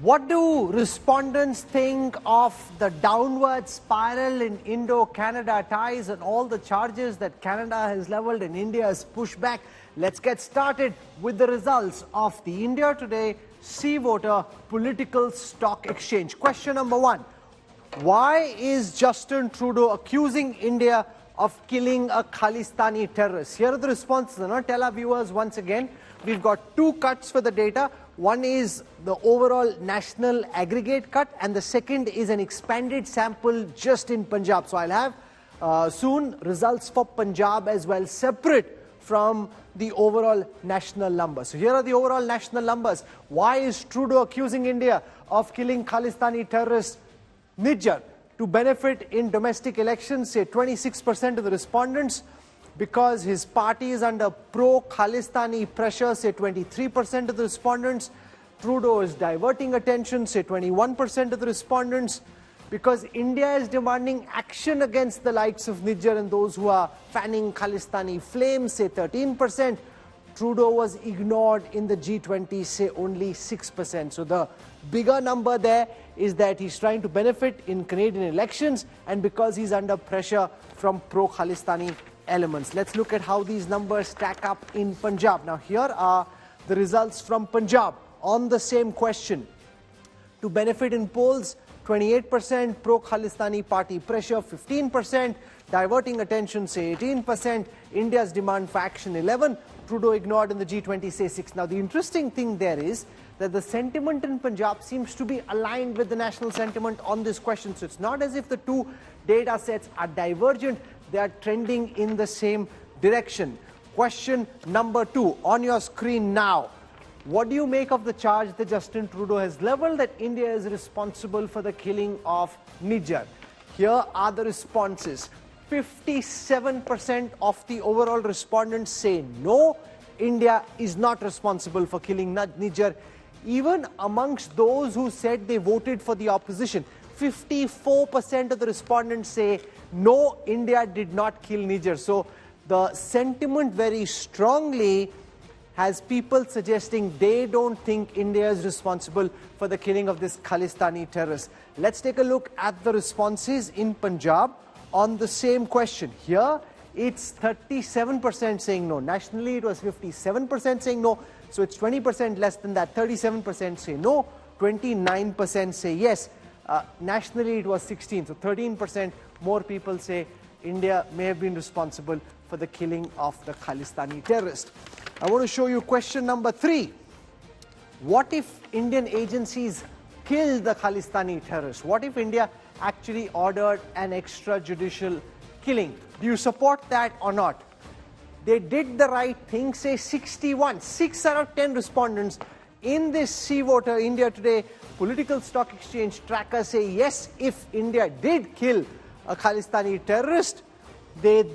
What do respondents think of the downward spiral in Indo-Canada ties and all the charges that Canada has leveled and India has pushed back? Let's get started with the results of the India Today Sea Voter Political Stock Exchange. Question number one. Why is Justin Trudeau accusing India of killing a Khalistani terrorist? Here are the responses. Tell our viewers once again. We've got two cuts for the data. One is the overall national aggregate cut, and the second is an expanded sample just in Punjab. So I'll have soon results for Punjab as well, separate from the overall national numbers. So here are the overall national numbers. Why is Trudeau accusing India of killing Khalistani terrorist Niger? To benefit in domestic elections, say 26% of the respondents. Because his party is under pro-Khalistani pressure, say 23% of the respondents. Trudeau is diverting attention, say 21% of the respondents. Because India is demanding action against the likes of Niger and those who are fanning Khalistani flames, say 13%. Trudeau was ignored in the G20, say only 6%. So the bigger number there is that he's trying to benefit in Canadian elections and because he's under pressure from pro-Khalistani elements. Let's look at how these numbers stack up in Punjab. Now here are the results from Punjab on the same question. To benefit in polls, 28%, pro-Khalistani party pressure 15%, diverting attention say 18%, India's demand for action 11%, Trudeau ignored in the G20 say 6%. Now the interesting thing there is that the sentiment in Punjab seems to be aligned with the national sentiment on this question. So it's not as if the two data sets are divergent. They are trending in the same direction. Question number two on your screen now. What do you make of the charge that Justin Trudeau has leveled that India is responsible for the killing of Niger? Here are the responses. 57% of the overall respondents say no, India is not responsible for killing Niger. Even amongst those who said they voted for the opposition, 54% of the respondents say no, India did not kill Niger. So the sentiment very strongly has people suggesting they don't think India is responsible for the killing of this Khalistani terrorist. Let's take a look at the responses in Punjab on the same question. Here it's 37% saying no. Nationally it was 57% saying no. So it's 20% less than that. 37% say no, 29% say yes. Nationally it was 16%, so 13% more people say India may have been responsible for the killing of the Khalistani terrorist. I want to show you question number 3. What if Indian agencies killed the Khalistani terrorist? What if India actually ordered an extrajudicial killing? Do you support that or not? They did the right thing, say 61. 6 out of 10 respondents in this Sea Voter India Today Political Stock Exchange tracker say yes, if India did kill a Khalistani terrorist, the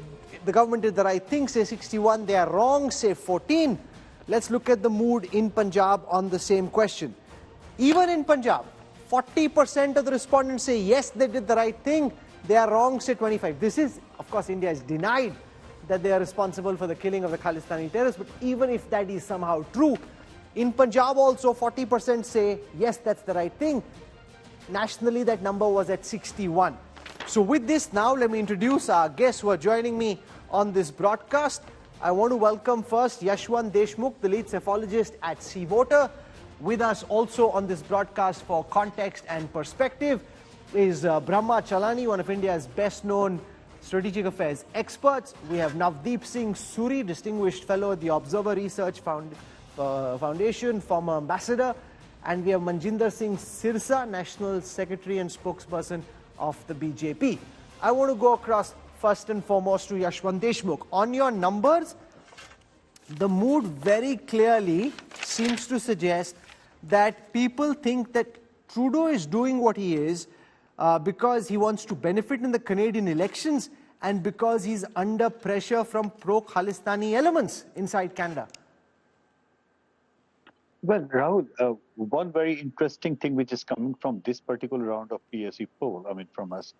government did the right thing, say 61. They are wrong, say 14. Let's look at the mood in Punjab on the same question. Even in Punjab, 40% of the respondents say yes, they did the right thing. They are wrong, say 25. This is, of course, India has denied that they are responsible for the killing of the Khalistani terrorists, but even if that is somehow true, in Punjab also 40% say yes, that's the right thing. Nationally that number was at 61. So with this now let me introduce our guests who are joining me on this broadcast. I want to welcome first Yashwant Deshmukh, the lead cephalogist at Sea Voter. With us also on this broadcast for context and perspective is Brahma Chalani, one of India's best known strategic affairs experts. We have Navdeep Singh Suri, distinguished fellow at the Observer Research Foundation, former ambassador, and we have Manjinder Singh Sirsa, National Secretary and spokesperson of the BJP. I want to go across first and foremost to Yashwant Deshmukh. On your numbers, the mood very clearly seems to suggest that people think that Trudeau is doing what he is because he wants to benefit in the Canadian elections and because he's under pressure from pro-Khalistani elements inside Canada. Well, Rahul, one very interesting thing which is coming from this particular round of PSE poll, from us.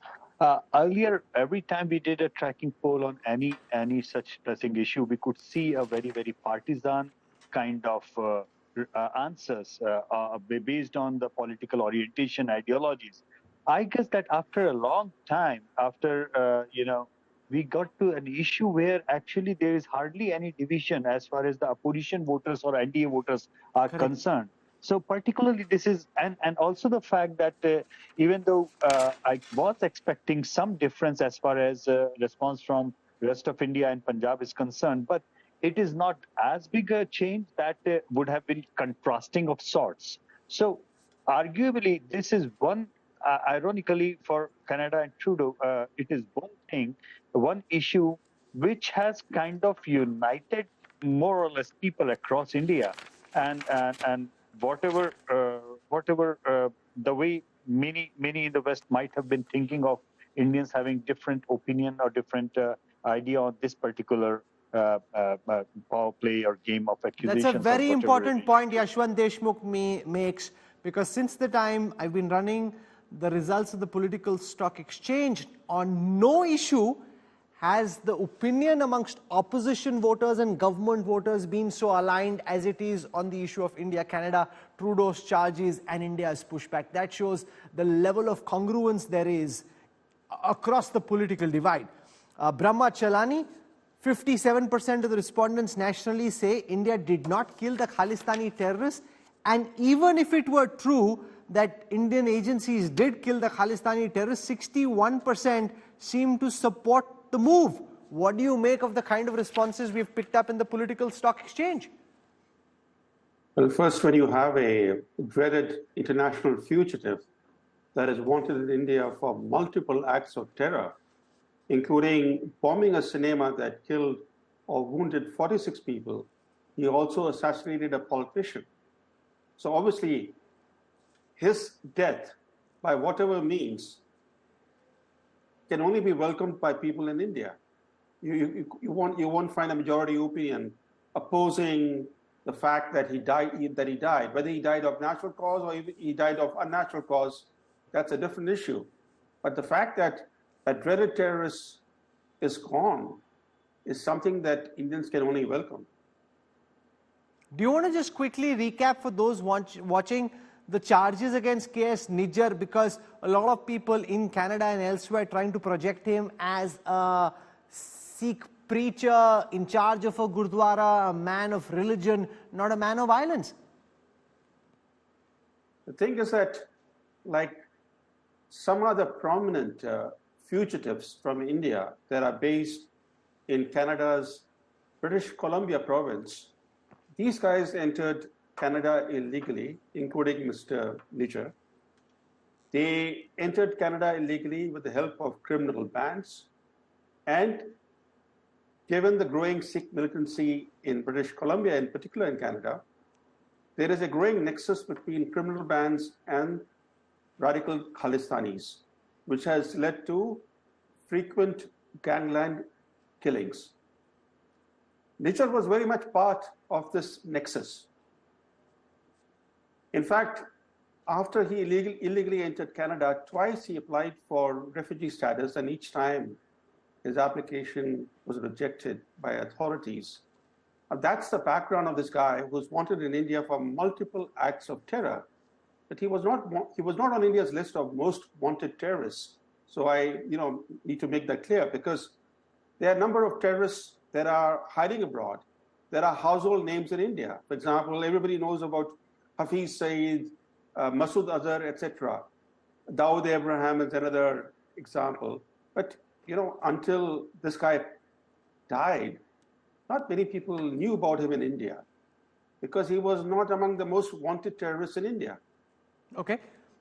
Earlier, every time we did a tracking poll on any such pressing issue, we could see a very, very partisan kind of answers based on the political orientation, ideologies. I guess that after a long time, after we got to an issue where actually there is hardly any division as far as the opposition voters or NDA voters are Correct. concerned. So particularly this is, and also the fact that even though I was expecting some difference as far as response from rest of India and Punjab is concerned, but it is not as big a change that would have been contrasting of sorts. So arguably, this is one, ironically for Canada and Trudeau, it is one thing, one issue which has kind of united more or less people across India, and whatever the way many in the West might have been thinking of Indians having different opinion or different idea on this particular power play or game of accusations. That's a very or important point Yashwant Deshmukh makes, because since the time I've been running the results of the political stock exchange, on no issue has the opinion amongst opposition voters and government voters been so aligned as it is on the issue of India-Canada, Trudeau's charges and India's pushback. That shows the level of congruence there is across the political divide. Brahma Chalani, 57% of the respondents nationally say India did not kill the Khalistani terrorists, and even if it were true that Indian agencies did kill the Khalistani terrorists, 61% seem to support the move. What do you make of the kind of responses we've picked up in the political stock exchange? Well, first, when you have a dreaded international fugitive that is wanted in India for multiple acts of terror, including bombing a cinema that killed or wounded 46 people, he also assassinated a politician. So obviously, his death, by whatever means, can only be welcomed by people in India. You won't find a majority opinion opposing the fact that he died. Whether he died of natural cause or he died of unnatural cause, that's a different issue. But the fact that a dreaded terrorist is gone is something that Indians can only welcome. Do you want to just quickly recap for those watching the charges against KS Nijjar, because a lot of people in Canada and elsewhere trying to project him as a Sikh preacher in charge of a Gurdwara, a man of religion, not a man of violence? The thing is that, like some other prominent fugitives from India that are based in Canada's British Columbia province, these guys entered Canada illegally, including Mr. Nijjar. They entered Canada illegally with the help of criminal bands, and given the growing Sikh militancy in British Columbia, in particular in Canada, there is a growing nexus between criminal bands and radical Khalistanis, which has led to frequent gangland killings. Nijjar was very much part of this nexus. In fact, after he illegally entered Canada, twice he applied for refugee status, and each time his application was rejected by authorities. That's the background of this guy who was wanted in India for multiple acts of terror. But he was not on India's list of most wanted terrorists. So I need to make that clear, because there are a number of terrorists that are hiding abroad. There are household names in India. For example, everybody knows about Hafiz Saeed, Masood Azhar, etc. Dawood Abraham is another example. But until this guy died, not many people knew about him in India, because he was not among the most wanted terrorists in India. Okay.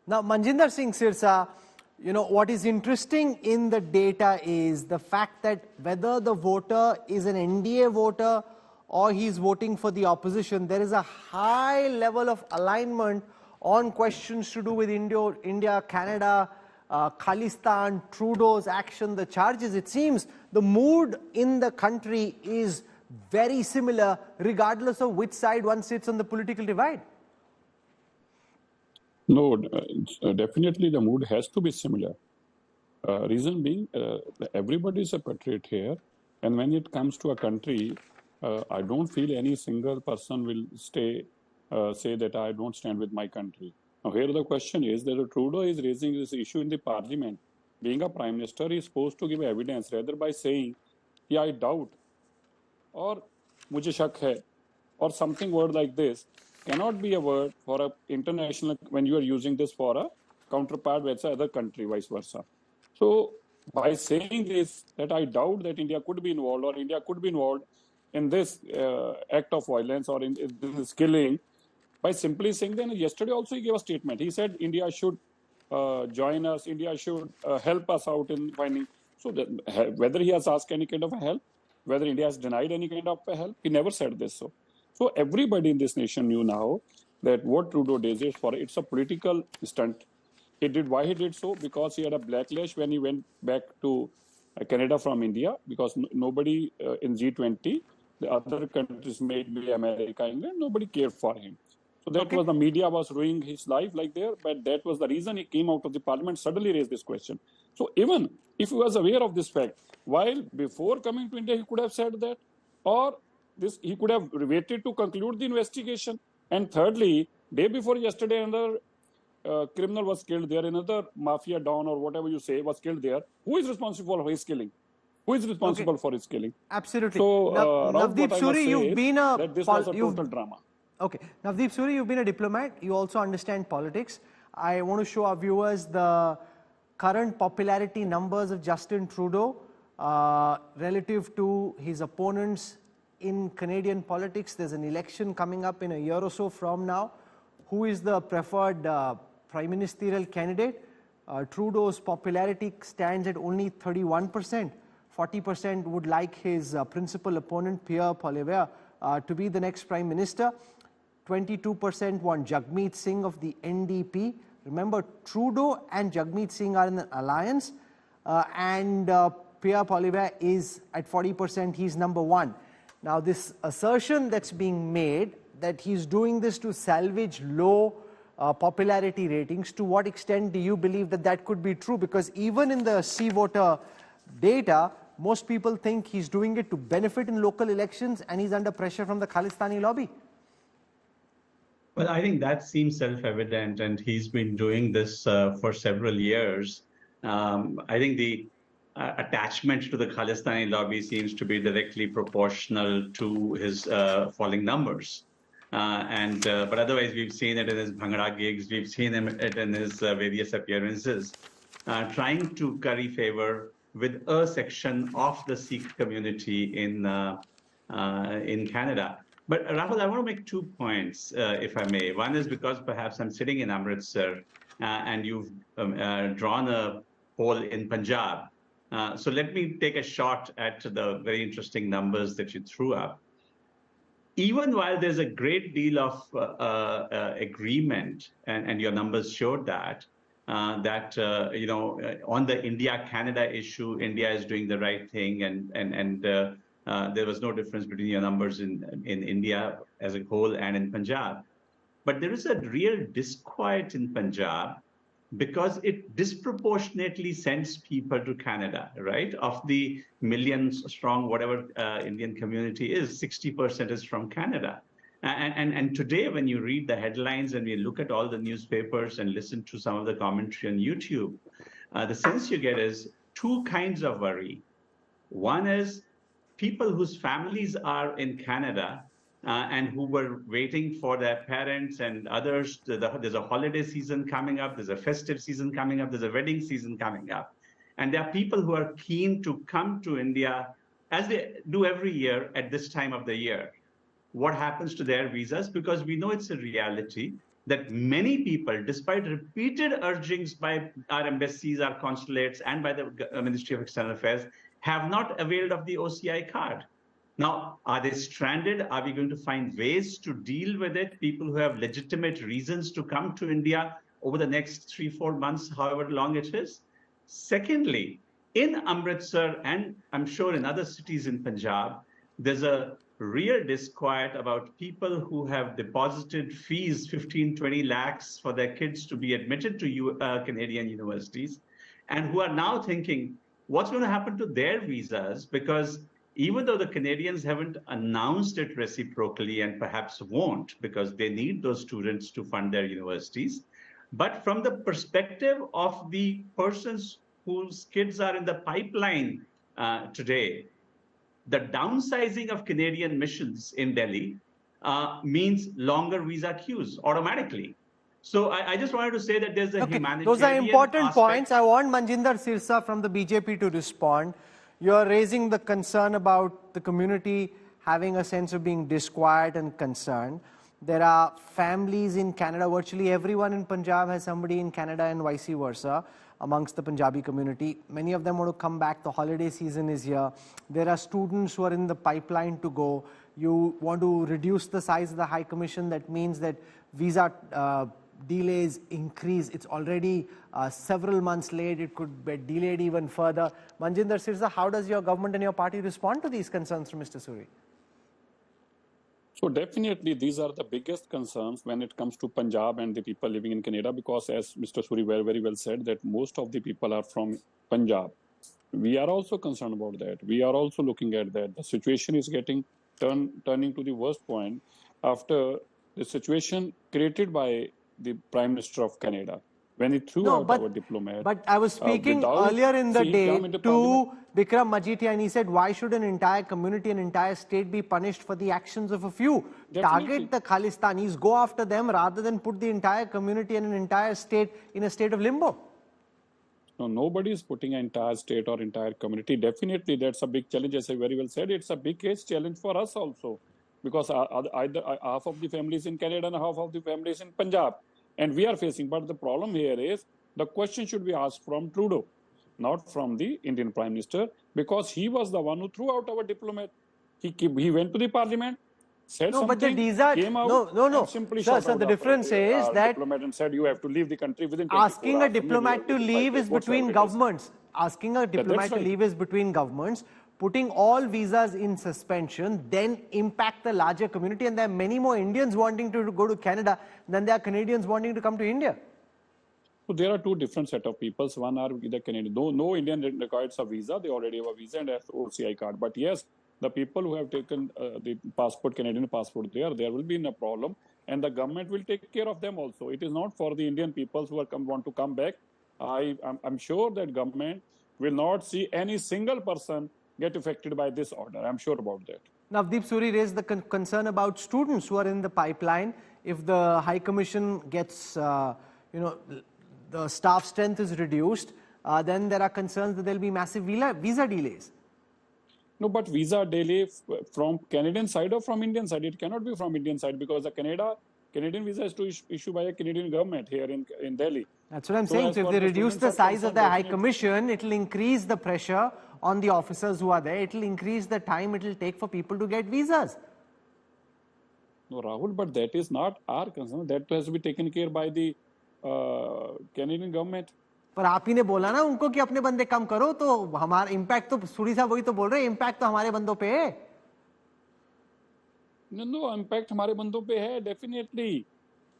Now, Manjinder Singh Sirsa, what is interesting in the data is the fact that whether the voter is an NDA voter or he's voting for the opposition, there is a high level of alignment on questions to do with India, Canada, Khalistan, Trudeau's action, the charges. It seems the mood in the country is very similar, regardless of which side one sits on the political divide. No, definitely the mood has to be similar. Reason being, everybody is a patriot here. And when it comes to a country, I don't feel any single person will stay say that I don't stand with my country. Now, here the question is that Trudeau is raising this issue in the parliament. Being a prime minister, he is supposed to give evidence rather by saying, yeah, I doubt, or mujhe shak hai, or something word like this cannot be a word for a international when you are using this for a counterpart with other country, vice versa. So by saying this, that I doubt that India could be involved or India could be involved in this act of violence or in this killing, by simply saying, then yesterday also he gave a statement. He said India should join us, India should help us out in finding. So that, whether he has asked any kind of a help, whether India has denied any kind of a help, he never said this. So everybody in this nation knew now that what Trudeau did is for it's a political stunt. He did why he did so because he had a backlash when he went back to Canada from India because nobody in G20, the other countries, maybe America, England, nobody cared for him. So that was the media was ruining his life like there, but that was the reason he came out of the parliament, suddenly raised this question. So even if he was aware of this fact, while before coming to India, he could have said that, or this he could have waited to conclude the investigation. And thirdly, day before yesterday, another criminal was killed there, another mafia don or whatever you say was killed there. Who is responsible for his killing? Who is responsible for his killing? Absolutely. So, Navdeep what I Suri, must say you've is been a that this was a total drama. Okay, Navdeep Suri, you've been a diplomat. You also understand politics. I want to show our viewers the current popularity numbers of Justin Trudeau relative to his opponents in Canadian politics. There's an election coming up in a year or so from now. Who is the preferred prime ministerial candidate? Trudeau's popularity stands at only 31%. 40% would like his principal opponent, Pierre Poilievre, to be the next prime minister. 22% want Jagmeet Singh of the NDP. Remember, Trudeau and Jagmeet Singh are in an alliance, and Pierre Poilievre is at 40%. He's number one. Now, this assertion that's being made that he's doing this to salvage low popularity ratings, to what extent do you believe that that could be true? Because even in the C voter data, most people think he's doing it to benefit in local elections and he's under pressure from the Khalistani lobby. Well, I think that seems self-evident, and he's been doing this for several years. I think the attachment to the Khalistani lobby seems to be directly proportional to his falling numbers. But otherwise, we've seen it in his Bhangra gigs, we've seen it in his various appearances, trying to curry favor with a section of the Sikh community in Canada. But Rahul, I want to make 2 points, if I may. One is because perhaps I'm sitting in Amritsar and you've drawn a poll in Punjab. So let me take a shot at the very interesting numbers that you threw up. Even while there's a great deal of agreement, and your numbers showed that, on the India-Canada issue, India is doing the right thing, and there was no difference between your numbers in India as a whole and in Punjab. But there is a real disquiet in Punjab because it disproportionately sends people to Canada, right? Of the millions strong, whatever Indian community is, 60% is from Canada. And today, when you read the headlines and you look at all the newspapers and listen to some of the commentary on YouTube, the sense you get is 2 kinds of worry. One is people whose families are in Canada and who were waiting for their parents and others. There's a holiday season coming up, there's a festive season coming up, there's a wedding season coming up. And there are people who are keen to come to India, as they do every year at this time of the year. What happens to their visas? Because we know it's a reality that many people, despite repeated urgings by our embassies, our consulates, and by the Ministry of External Affairs, have not availed of the OCI card. Now, are they stranded? Are we going to find ways to deal with it? People who have legitimate reasons to come to India over the next 3-4 months, however long it is. Secondly, in Amritsar, and I'm sure in other cities in Punjab, there's a real disquiet about people who have deposited fees, 15-20 lakhs for their kids to be admitted to Canadian universities, and who are now thinking, what's going to happen to their visas? Because even though the Canadians haven't announced it reciprocally and perhaps won't because they need those students to fund their universities. But from the perspective of the persons whose kids are in the pipeline today, the downsizing of Canadian missions in Delhi means longer visa queues automatically. So I just wanted to say that there's a humanitarian those are important aspect. points. I want Manjinder Sirsa from the BJP to respond. You're raising the concern about the community having a sense of being disquiet and concerned. There are families in Canada. Virtually everyone in Punjab has somebody in Canada and vice versa amongst the Punjabi community. Many of them want to come back. The holiday season is here. There are students who are in the pipeline to go. You want to reduce the size of the High Commission. That means that visa delays increase. It's already several months late. It could be delayed even further. Manjinder Sirsa, how does your government and your party respond to these concerns from Mr. Suri? So definitely these are the biggest concerns when it comes to Punjab and the people living in Canada, because as Mr. Suri very well said, that most of the people are from Punjab. We are also concerned about that. We are also looking at that. The situation is getting turning to the worst point after the situation created by the Prime Minister of Canada, when he threw out our diplomat. But I was speaking earlier in the day to Bikram Majithia, and he said, why should an entire community, an entire state be punished for the actions of a few? Definitely. Target the Khalistanis, go after them rather than put the entire community and an entire state in a state of limbo. No, nobody is putting an entire state or entire community. Definitely, that's a big challenge. As I very well said, it's a big case challenge for us also, because either half of the families in Canada and half of the families in Punjab. And we are facing, but the problem here is the question should be asked from Trudeau, not from the Indian Prime Minister, because he was the one who threw out our diplomat. He went to the Parliament, said No, something, but the came out, no. and simply Sir, shut out the difference is that diplomat and said you have to leave the country within 24 asking a hours. diplomat to leave is between governments. Asking a diplomat to leave is between governments. Putting all visas in suspension then impact the larger community, and there are many more Indians wanting to go to Canada than there are Canadians wanting to come to India. So there are two different set of peoples. One are the Canadian. No Indian requires a visa. They already have a visa and have OCI card. But yes, the people who have taken the passport, Canadian passport, there will be no problem, and the government will take care of them also. It is not for the Indian peoples who want to come back. I'm sure that government will not see any single person get affected by this order. I'm sure about that. Navdeep Suri raised the concern about students who are in the pipeline. If the High Commission gets, the staff strength is reduced, then there are concerns that there will be massive visa delays. No, but visa delay from Canadian side or from Indian side? It cannot be from Indian side, because the Canadian visa is to issue by a Canadian government here in Delhi. That's what I'm saying. So if they reduce the size of the High Commission, it will increase the pressure on the officers who are there. It will increase the time it will take for people to get visas. No, Rahul, but that is not our concern. That has to be taken care by the Canadian government. पर आप ही ने बोला ना उनको कि अपने बंदे कम करो, तो हमारा इम्पैक्ट तो सूरी साहब वही तो बोल रहे हैं, इम्पैक्ट तो हमारे बंदों पे है. No, impact हमारे बंदों पे है definitely.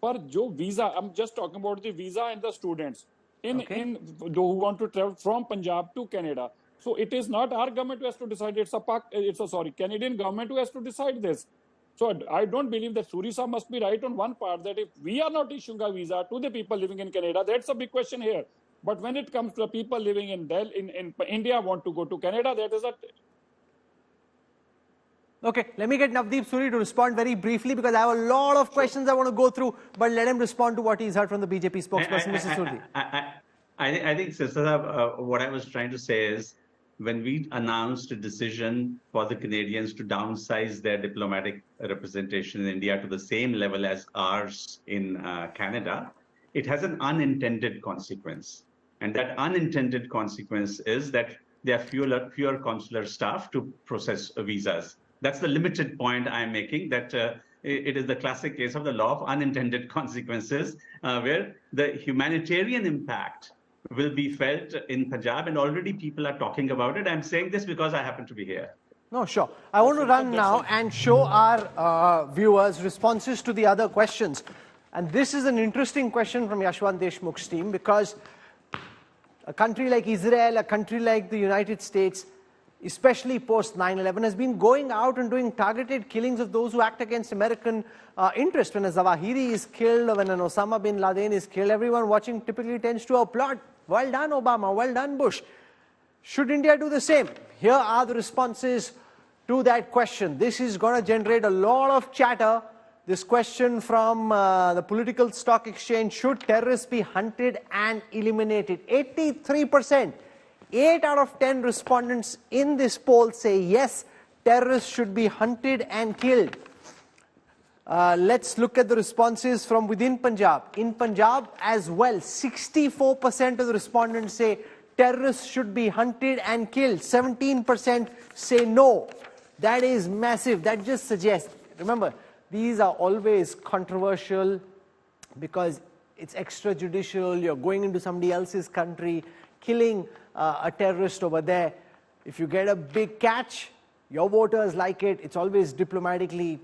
पर जो visa, I'm just talking about the visa and the students in who want to travel from Punjab to Canada. So it is not our government who has to decide. It's a Canadian government who has to decide this. So I don't believe that Surisa must be right on one part, that if we are not issuing a visa to the people living in Canada, that's a big question here. But when it comes to the people living in India want to go to Canada, that is a... Okay, let me get Navdeep Suri to respond very briefly, because I have a lot of questions I want to go through, but let him respond to what he's heard from the BJP spokesperson, Mr. Suri. I think, Sister, what I was trying to say is, when we announced a decision for the Canadians to downsize their diplomatic representation in India to the same level as ours in Canada, it has an unintended consequence. And that unintended consequence is that there are fewer consular staff to process visas. That's the limited point I'm making, that it is the classic case of the law of unintended consequences, where the humanitarian impact will be felt in Punjab, and already people are talking about it. I'm saying this because I happen to be here. No, sure. I want to run now and show our viewers responses to the other questions. And this is an interesting question from Yashwant Deshmukh's team, because a country like Israel, a country like the United States, especially post 9/11, has been going out and doing targeted killings of those who act against American interest. When a Zawahiri is killed or when an Osama bin Laden is killed, everyone watching typically tends to applaud. Well done, Obama. Well done, Bush. Should India do the same? Here are the responses to that question. This is going to generate a lot of chatter. This question from the Political Stock Exchange: should terrorists be hunted and eliminated? 83%. 8 out of 10 respondents in this poll say yes, terrorists should be hunted and killed. Let's look at the responses from within Punjab. In Punjab as well, 64% of the respondents say terrorists should be hunted and killed. 17% say no. That is massive. That just suggests, remember, these are always controversial because it's extrajudicial. You're going into somebody else's country, killing a terrorist over there. If you get a big catch, your voters like it. It's always diplomatically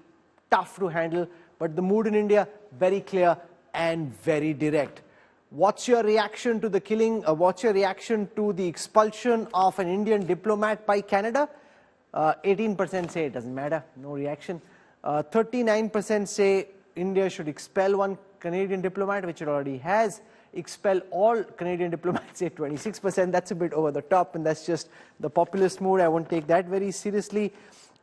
tough to handle. But the mood in India, very clear and very direct. What's your reaction to the killing? What's your reaction to the expulsion of an Indian diplomat by Canada? 18% say it doesn't matter, no reaction. 39% say India should expel one Canadian diplomat, which it already has. Expel all Canadian diplomats, say 26%. That's a bit over the top, and that's just the populist mood. I won't take that very seriously.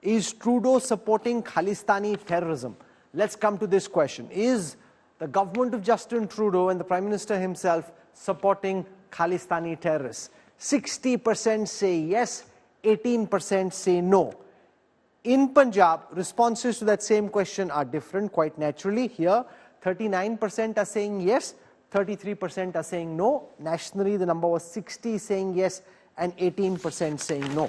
Is Trudeau supporting Khalistani terrorism? Let's come to this question. Is the government of Justin Trudeau and the Prime Minister himself supporting Khalistani terrorists? 60% say yes, 18% say no. In Punjab, responses to that same question are different, quite naturally. Here, 39% are saying yes, 33% are saying no. Nationally, the number was 60 saying yes and 18% saying no.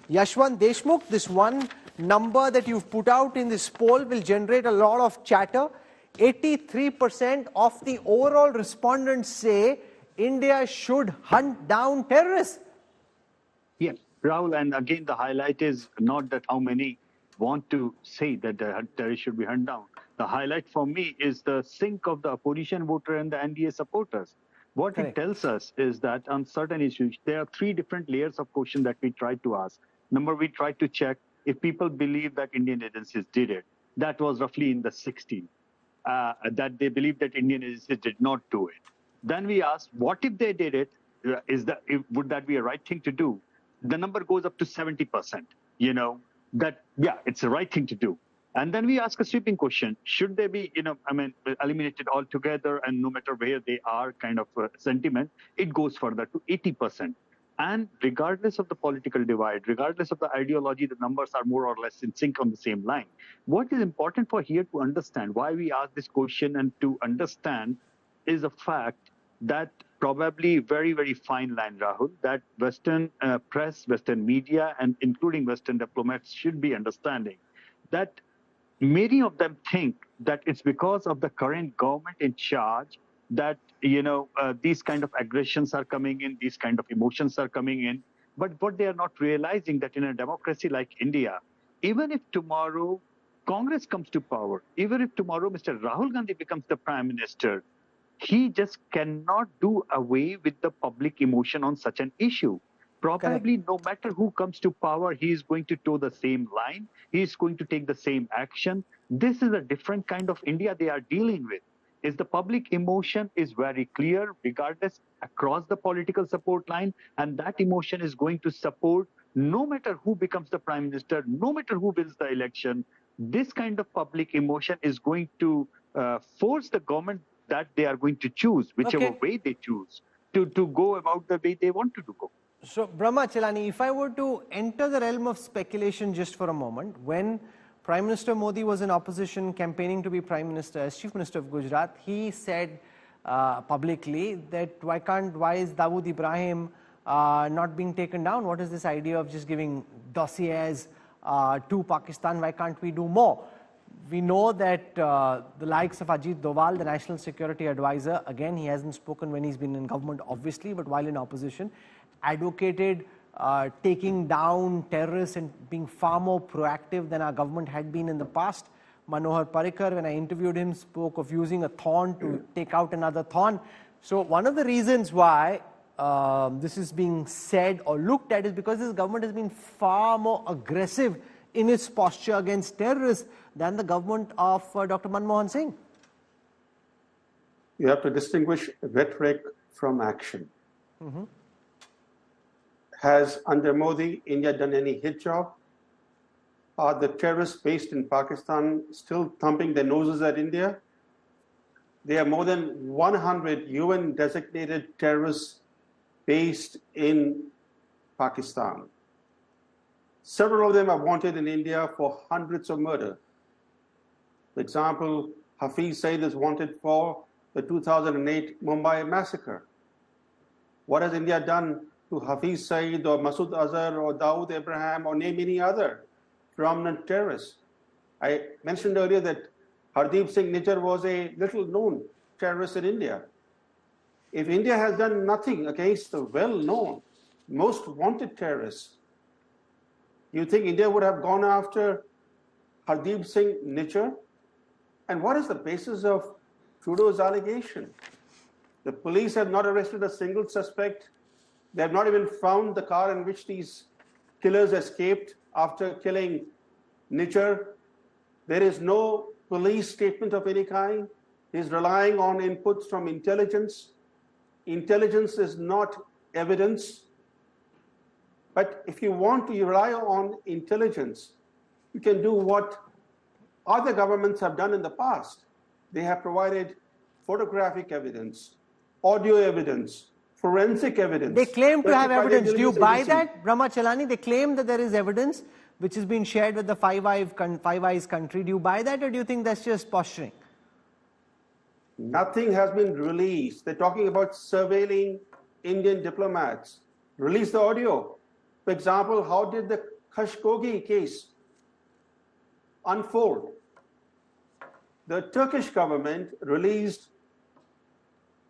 Yashwant Deshmukh, this one number that you've put out in this poll will generate a lot of chatter. 83% of the overall respondents say India should hunt down terrorists. Yes, Rahul, and again, the highlight is not that how many want to say that the terrorists should be hunted down. The highlight for me is the sync of the opposition voter and the NDA supporters. What Correct. It tells us is that on certain issues, there are 3 different layers of question that we try to ask. Number, we try to check if people believe that Indian agencies did it. That was roughly in the 60s. That they believe that Indian agencies did not do it. Then we asked, what if they did it? Would that be a right thing to do? The number goes up to 70%. That it's the right thing to do. And then we ask a sweeping question: should they be, eliminated altogether? And no matter where they are, kind of sentiment, it goes further to 80%. And regardless of the political divide, regardless of the ideology, the numbers are more or less in sync on the same line. What is important for here to understand why we ask this question and to understand is the fact that probably very, very fine line, Rahul, that Western press, Western media, and including Western diplomats should be understanding that many of them think that it's because of the current government in charge that, these kind of aggressions are coming in, these kind of emotions are coming in. But what they are not realizing that in a democracy like India, even if tomorrow Congress comes to power, even if tomorrow Mr. Rahul Gandhi becomes the Prime Minister, he just cannot do away with the public emotion on such an issue. Probably no matter who comes to power, he is going to toe the same line. He is going to take the same action. This is a different kind of India they are dealing with. Is the public emotion is very clear, regardless across the political support line, and that emotion is going to support no matter who becomes the Prime Minister, no matter who wins the election. This kind of public emotion is going to force the government that they are going to choose, whichever way they choose, to go about the way they want to go. So, Brahma Chelani, if I were to enter the realm of speculation just for a moment, when Prime Minister Modi was in opposition campaigning to be Prime Minister as Chief Minister of Gujarat, he said publicly that why is Dawood Ibrahim not being taken down? What is this idea of just giving dossiers to Pakistan? Why can't we do more? We know that the likes of Ajit Doval, the National Security Advisor, again, he hasn't spoken when he's been in government, obviously, but while in opposition, advocated taking down terrorists and being far more proactive than our government had been in the past. Manohar Parrikar, when I interviewed him, spoke of using a thorn to take out another thorn. So one of the reasons why this is being said or looked at is because this government has been far more aggressive in its posture against terrorists than the government of Dr. Manmohan Singh. You have to distinguish rhetoric from action. Has under Modi, India done any hit job? Are the terrorists based in Pakistan still thumping their noses at India? There are more than 100 UN designated terrorists based in Pakistan. Several of them are wanted in India for hundreds of murder. For example, Hafiz Saeed is wanted for the 2008 Mumbai massacre. What has India done to Hafiz Saeed or Masood Azhar or Dawood Abraham or name any other prominent terrorists? I mentioned earlier that Hardeep Singh Nijjar was a little known terrorist in India. If India has done nothing against the well-known, most wanted terrorists, you think India would have gone after Hardeep Singh Nijjar? And what is the basis of Trudeau's allegation? The police have not arrested a single suspect. They have not even found the car in which these killers escaped after killing Nijjar. There is no police statement of any kind. He's relying on inputs from intelligence. Intelligence is not evidence. But if you want to rely on intelligence, you can do what other governments have done in the past. They have provided photographic evidence, audio evidence, forensic evidence. They claim to have evidence. Do you buy that, Brahma Chalani? They claim that there is evidence which is being shared with the Five Eyes country. Do you buy that, or do you think that's just posturing? Nothing has been released. They're talking about surveilling Indian diplomats. Release the audio. For example, how did the Khashoggi case unfold? The Turkish government released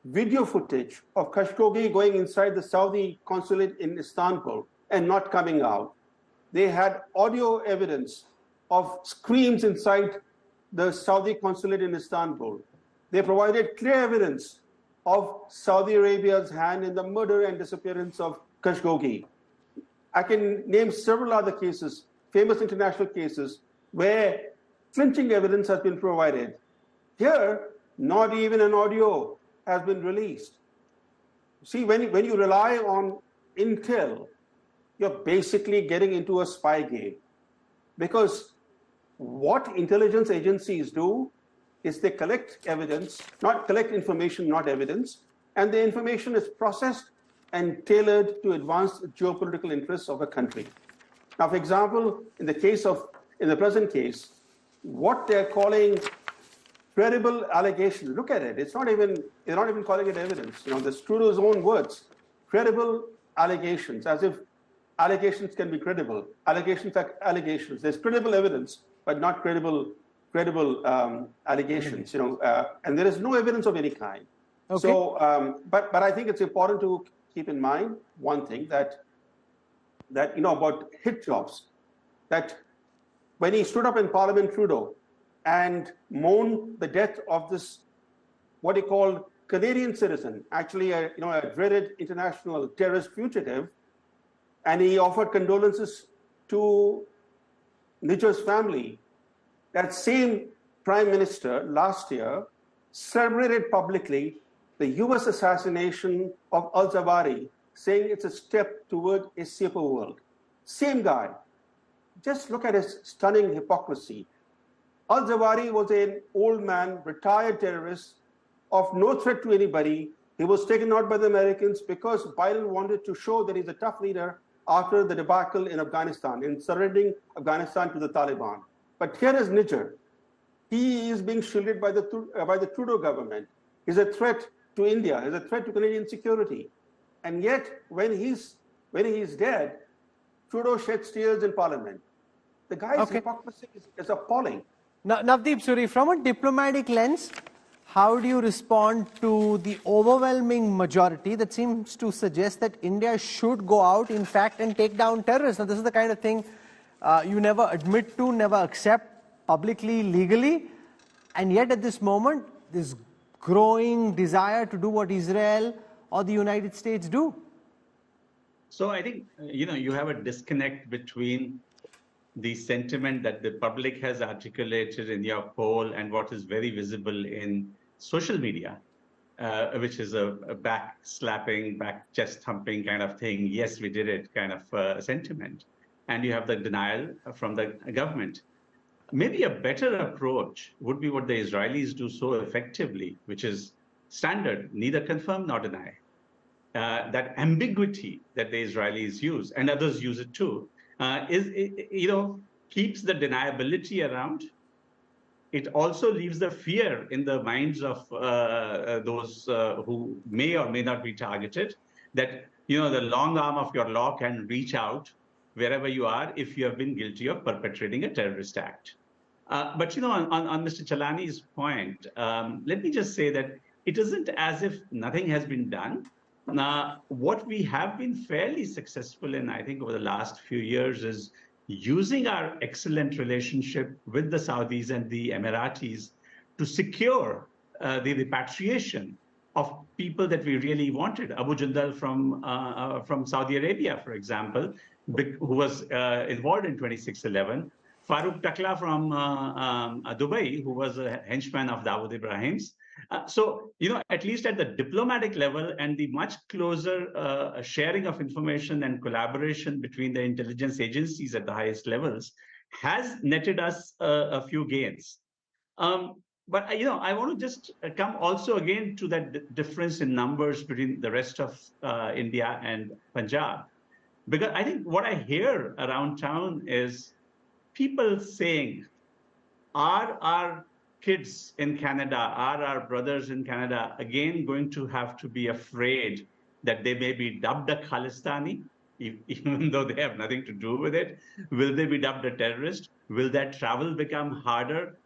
video footage of Khashoggi going inside the Saudi consulate in Istanbul and not coming out. They had audio evidence of screams inside the Saudi consulate in Istanbul. They provided clear evidence of Saudi Arabia's hand in the murder and disappearance of Khashoggi. I can name several other cases, famous international cases, where clinching evidence has been provided. Here, not even an audio has been released. See, when you rely on intel, you're basically getting into a spy game. Because what intelligence agencies do is they collect evidence, not collect information, not evidence, and the information is processed and tailored to advance the geopolitical interests of a country. Now, for example, in the present case, what they're calling credible allegations, look at it. They're not even calling it evidence. That's Trudeau's own words. Credible allegations, as if allegations can be credible. Allegations are allegations. There's credible evidence, but not credible allegations. And there is no evidence of any kind. Okay. So, but I think it's important to keep in mind one thing that about hit jobs, that when he stood up in Parliament, Trudeau, and mourned the death of this, what he called Canadian citizen, actually a dreaded international terrorist fugitive, and he offered condolences to Nijjar's family. That same Prime Minister last year celebrated publicly the US assassination of al-Zawahiri, saying it's a step toward a safer world. Same guy. Just look at his stunning hypocrisy. Al-Zawahiri was an old man, retired terrorist, of no threat to anybody. He was taken out by the Americans because Biden wanted to show that he's a tough leader after the debacle in Afghanistan, in surrendering Afghanistan to the Taliban. But here is Nijjar. He is being shielded by the Trudeau government. He's a threat to India. He's a threat to Canadian security. And yet, when he's dead, Trudeau sheds tears in Parliament. The guy's hypocrisy is appalling. Now, Navdeep Suri, from a diplomatic lens, how do you respond to the overwhelming majority that seems to suggest that India should go out, in fact, and take down terrorists? Now, this is the kind of thing you never admit to, never accept publicly, legally, and yet at this moment, this growing desire to do what Israel or the United States do? So I think, you have a disconnect between the sentiment that the public has articulated in your poll and what is very visible in social media, which is a back slapping, back chest thumping kind of thing. Yes, we did it kind of sentiment. And you have the denial from the government. Maybe a better approach would be what the Israelis do so effectively, which is standard, neither confirm nor deny. That ambiguity that the Israelis use, and others use it too, keeps the deniability around. It also leaves the fear in the minds of those who may or may not be targeted, that the long arm of your law can reach out wherever you are if you have been guilty of perpetrating a terrorist act. But on Mr. Chalani's point, let me just say that it isn't as if nothing has been done. What we have been fairly successful in, I think, over the last few years is using our excellent relationship with the Saudis and the Emiratis to secure the repatriation of people that we really wanted. Abu Jandal from Saudi Arabia, for example, who was involved in 26/11. Farooq Takla from Dubai, who was a henchman of Dawood Ibrahim's. So, at least at the diplomatic level and the much closer sharing of information and collaboration between the intelligence agencies at the highest levels has netted us a few gains. But, I want to just come also again to that difference in numbers between the rest of India and Punjab. Because I think what I hear around town is people saying, are our kids in Canada, are our brothers in Canada again going to have to be afraid that they may be dubbed a Khalistani, even though they have nothing to do with it? Will they be dubbed a terrorist? Will that travel become harder?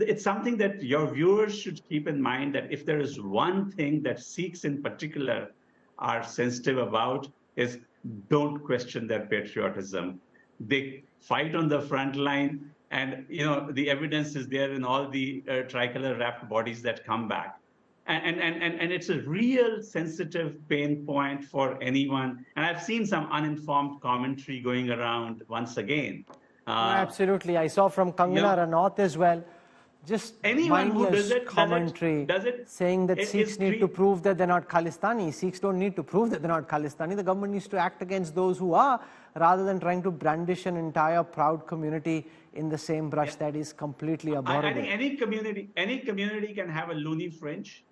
It's something that your viewers should keep in mind, that if there is one thing that Sikhs in particular are sensitive about, is don't question their patriotism. They fight on the front line, and the evidence is there in all the tricolor wrapped bodies that come back, and it's a real sensitive pain point for anyone. And I've seen some uninformed commentary going around once again. Absolutely, I saw from Kangana Ranaut as well. Just anyone who does it, commentary saying that Sikhs need to prove that they're not Khalistani. Sikhs don't need to prove that they're not Khalistani. The government needs to act against those who are, rather than trying to brandish an entire proud community in the same brush. That is completely abhorrent. I think any community can have a loony fringe.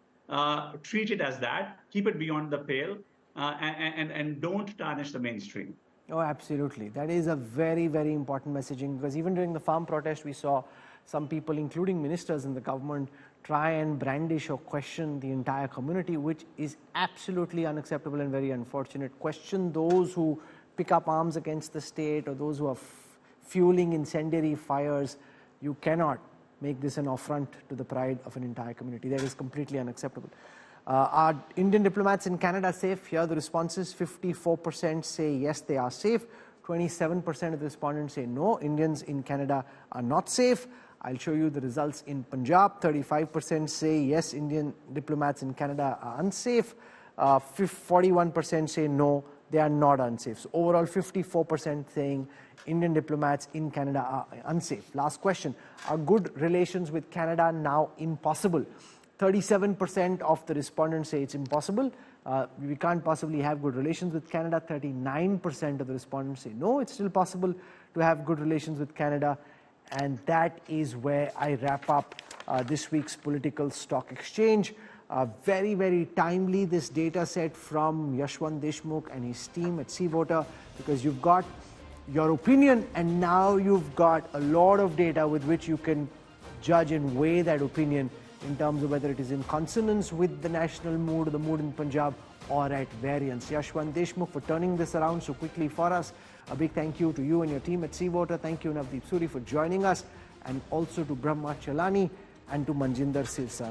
Treat it as that. Keep it beyond the pale, and don't tarnish the mainstream. Oh, absolutely. That is a very, very important messaging, because even during the farm protest, we saw some people, including ministers in the government, try and brandish or question the entire community, which is absolutely unacceptable and very unfortunate. Question those who pick up arms against the state, or those who are fueling incendiary fires. You cannot make this an affront to the pride of an entire community. That is completely unacceptable. Are Indian diplomats in Canada safe? Here are the responses. 54% say yes, they are safe. 27% of the respondents say no, Indians in Canada are not safe. I'll show you the results in Punjab. 35% say yes, Indian diplomats in Canada are unsafe. 41% say no, they are not unsafe. So overall, 54% saying Indian diplomats in Canada are unsafe. Last question. Are good relations with Canada now impossible? 37% of the respondents say it's impossible. We can't possibly have good relations with Canada. 39% of the respondents say no, it's still possible to have good relations with Canada. And that is where I wrap up this week's Political Stock Exchange. Very, very timely, this data set from Yashwant Deshmukh and his team at C-Voter, because you've got your opinion and now you've got a lot of data with which you can judge and weigh that opinion in terms of whether it is in consonance with the national mood or the mood in Punjab, or at variance. Yashwant Deshmukh for turning this around so quickly for us. A big thank you to you and your team at C-Voter. Thank you, Navdeep Suri, for joining us, and also to Brahma Chalani and to Manjinder Sirsa.